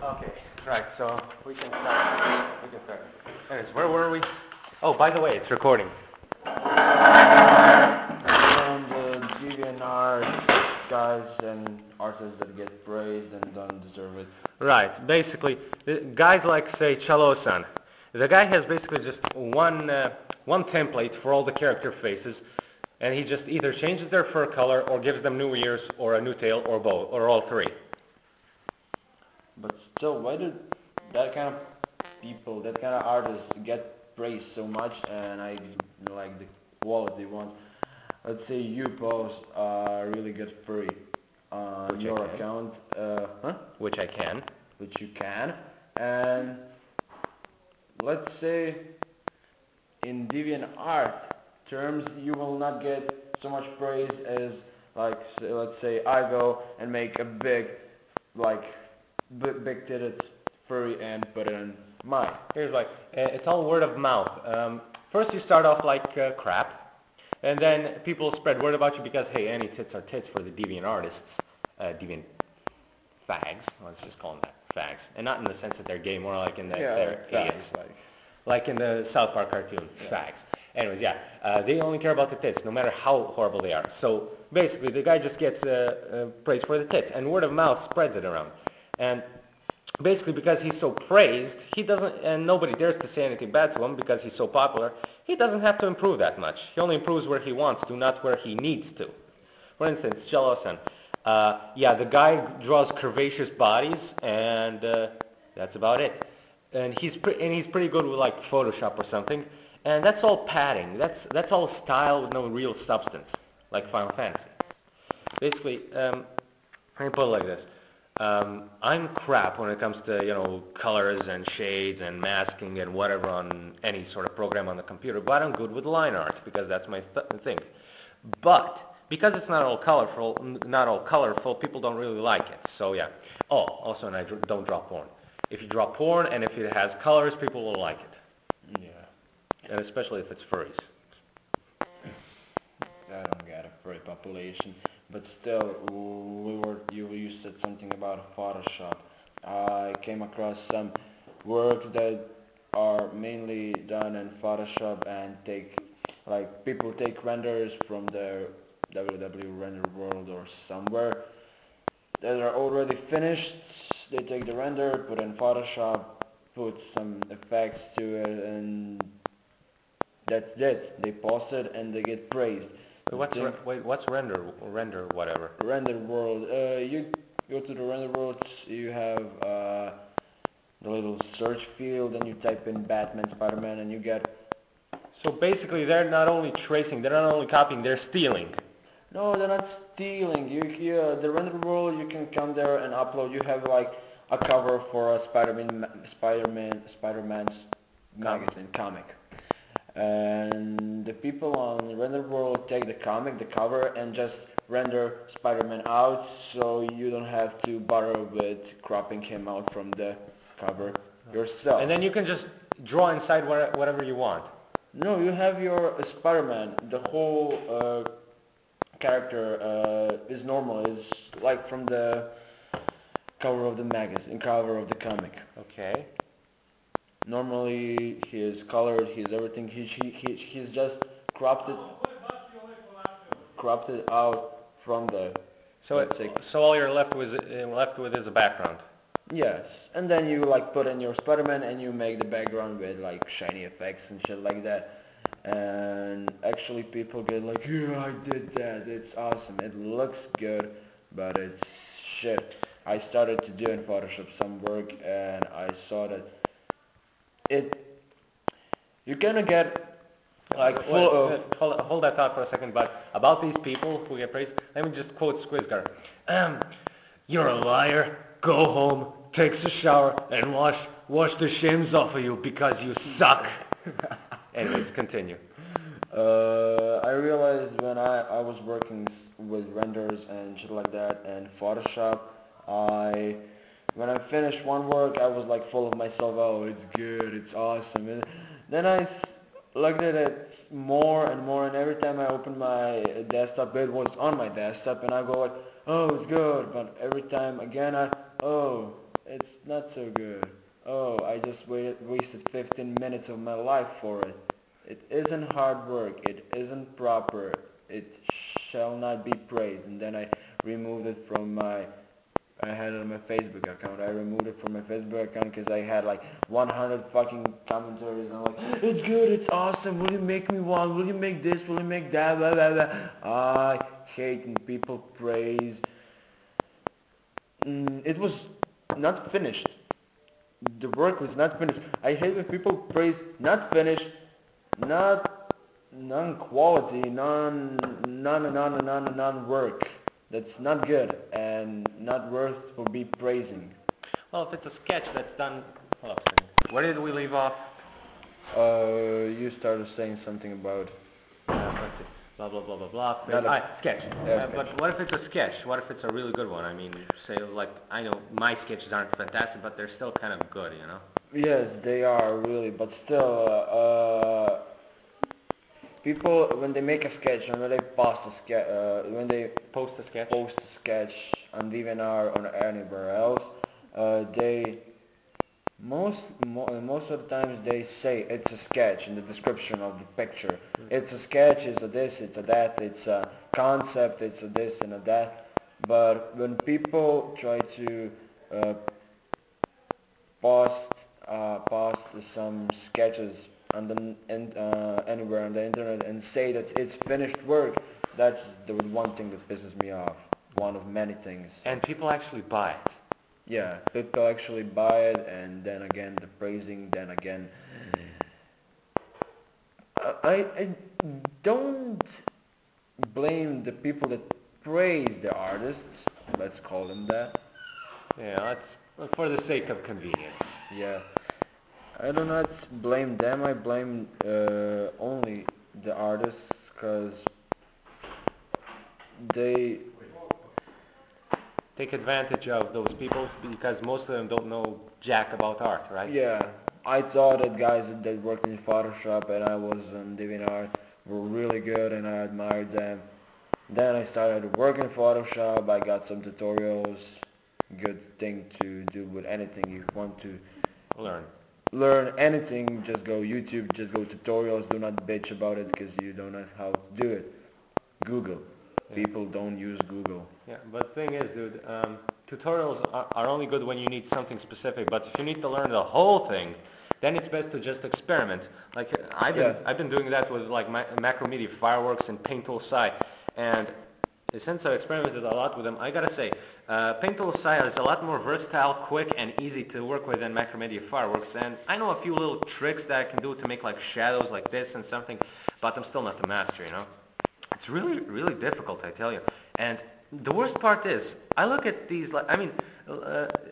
Okay, right, so we can start. Anyways, where were we? Oh, by the way, it's recording. From the DeviantArt guys and artists that get praised and don't deserve it. Right, basically, guys like, say, Chalo-san. The guy has basically just one template for all the character faces, and he just either changes their fur color or gives them new ears or a new tail or both, or all three. But still, why do that kind of people, that kind of artists get praised so much and I like the quality ones? Let's say you post a really good furry on Which your account, Which I can. which you can, and let's say in DeviantArt terms you will not get so much praise as like let's say I go and make a big titted furry and put it in mine. Here's why. It's all word of mouth. First you start off like crap, and then people spread word about you because, hey, any tits are tits for the deviant artists. Deviant fags, let's just call them that, fags. And not in the sense that they're gay, more like in that they're idiots. Like in the South Park cartoon, fags. Anyways, yeah, they only care about the tits, no matter how horrible they are. So basically, the guy just gets praised for the tits, and word of mouth spreads it around. And basically, because he's so praised, he doesn't, and nobody dares to say anything bad to him because he's so popular, he doesn't have to improve that much. He only improves where he wants to, not where he needs to. For instance, Jello-san. Yeah, the guy draws curvaceous bodies, and that's about it. And he's pretty good with like Photoshop or something, and that's all padding. That's all style with no real substance, like Final Fantasy. Basically, let me put it like this. I'm crap when it comes to, colors and shades and masking and whatever on any sort of program on the computer, but I'm good with line art because that's my thing. But because it's not all colorful, people don't really like it. So yeah. Oh, also, and I don't draw porn. If you draw porn and if it has colors, people will like it. Yeah. And especially if it's furries. I don't get a furry population, but still, you said something about Photoshop. I came across some works that are mainly done in Photoshop and people take renders from their www render world or somewhere that are already finished. They take the render, put in Photoshop, put some effects to it, and that's it. They post it and they get praised. What's render whatever? Render world. You go to the render world. You have the little search field, and you type in Batman, Spider-Man, and you get. So basically, they're not only tracing, they're not only copying, they're stealing. No, they're not stealing. The render world, you can come there and upload. You have like a cover for a Spider-Man's magazine comic. And the people on the render world take the cover, and just render Spider-Man out, so you don't have to bother with cropping him out from the cover yourself. And then you can just draw inside whatever you want. No, you have your Spider-Man. The whole character is normal. Is like from the cover of the magazine, cover of the comic. Okay. Normally he is colored, he's everything, he's just cropped it out from the, so all you're left with is a background. Yes, and then you put in your Spider-Man and you make the background with shiny effects and shit like that. And actually people get yeah, I did that, it's awesome, it looks good, but it's shit. I started to do in Photoshop some work and I saw that you kind of get hold that thought for a second, but about these people who get praised, let me just quote Squizgar. You're a liar, go home, take a shower, and wash the shims off of you because you suck. Anyways, continue. I realized when I was working with renders and shit like that and Photoshop, when I finished one work, I was full of myself. Oh, it's good, it's awesome. And then I looked at it more and more, and every time I opened my desktop, it was on my desktop, and I go oh, it's good. But every time again, it's it's not so good. Oh, I just wasted 15 minutes of my life for it. It isn't hard work. It isn't proper. It shall not be praised. And then I removed it from my, I had it on my Facebook account. I removed it from my Facebook account because I had like 100 fucking commentaries. I'm like, it's good, it's awesome. Will you make me one? Will you make this? Will you make that? Blah, blah, blah. I hate when people praise. It was not finished. The work was not finished. I hate when people praise not finished, not non-quality, non-work. That's not good and not worth for be praising. Well, if it's a sketch that's done... Hold up a second. Where did we leave off? You started saying something about... Let's see. Blah, blah, blah, blah, blah. Sketch. Yeah, sketch. But what if it's a sketch? What if it's a really good one? I mean, say, like, I know my sketches aren't fantastic, but they're still kind of good, you know? Yes, they are, really, but still, people, when they make a sketch and when they post a sketch, Post a sketch? Post a sketch on DeviantArt or anywhere else, they most of the times they say it's a sketch in the description of the picture. It's a sketch, it's a this, it's a that, it's a concept, it's a this and a that. But when people try to post some sketches on the anywhere on the internet and say that it's finished work, that's the one thing that pisses me off. One of many things. And people actually buy it. Yeah, people actually buy it, and then again the praising, then again I don't blame the people that praise the artists, let's call them that. Yeah, that's for the sake of convenience. Yeah, I do not blame them, I blame only the artists, because they take advantage of those people because most of them don't know jack about art, right? Yeah, I thought that guys that worked in Photoshop and I was on DeviantArt were really good and I admired them. Then I started working in Photoshop, I got some tutorials, good thing to do with anything. You want to learn anything, just go YouTube, just go tutorials, do not bitch about it because you don't know how to do it. Google. People don't use Google. Yeah, but the thing is, dude, tutorials are only good when you need something specific, but if you need to learn the whole thing, then it's best to just experiment. Like, I've been doing that with, like, Macromedia Fireworks and Paint Tool Sci, and since I experimented a lot with them, I gotta say, Paint Tool Sci is a lot more versatile, quick, and easy to work with than Macromedia Fireworks, and I know a few little tricks that I can do to make, like, shadows like this and something, but I'm still not the master, you know? It's really, really difficult, I tell you. And the worst part is, I look at these, like, I mean,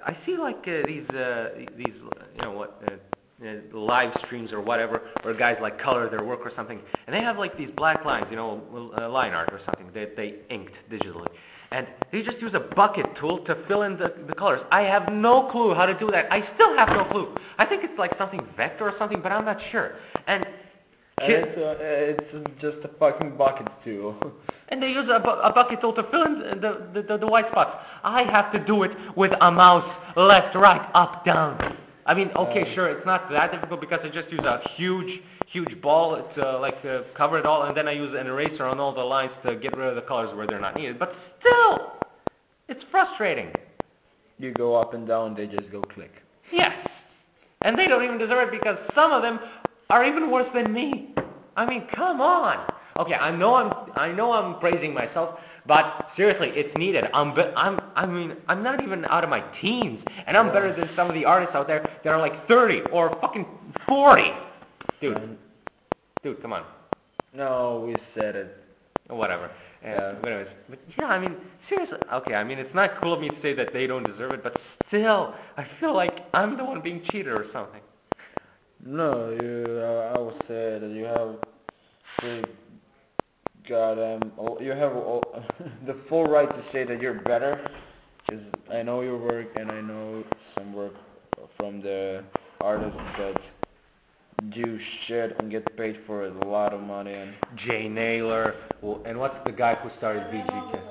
I see like these, you know what, live streams or whatever, where guys like color their work or something, and they have like these black lines, you know, line art or something that they inked digitally. And they just use a bucket tool to fill in the colors. I have no clue how to do that. I still have no clue. I think it's like something vector or something, but I'm not sure. And it's just a fucking bucket tool. And they use a bucket tool to fill in the white spots. I have to do it with a mouse, left, right, up, down. I mean, okay, sure, it's not that difficult because I just use a huge ball to cover it all, and then I use an eraser on all the lines to get rid of the colors where they're not needed. But still, it's frustrating. You go up and down, they just go click. Yes, and they don't even deserve it because some of them are even worse than me. I mean, come on. Okay, I know I'm praising myself, but seriously, it's needed. I'm not even out of my teens, and I'm better than some of the artists out there that are like 30 or fucking 40. Dude, come on. No, we said it. Whatever. But anyways, but yeah, I mean, seriously, okay, I mean, it's not cool of me to say that they don't deserve it, but still, I feel like I'm the one being cheated or something. No, I would say that you have you have the full right to say that you're better, because I know your work and I know some work from the artists that do shit and get paid for it a lot of money. And Jay Naylor, and what's the guy who started VG Kiss?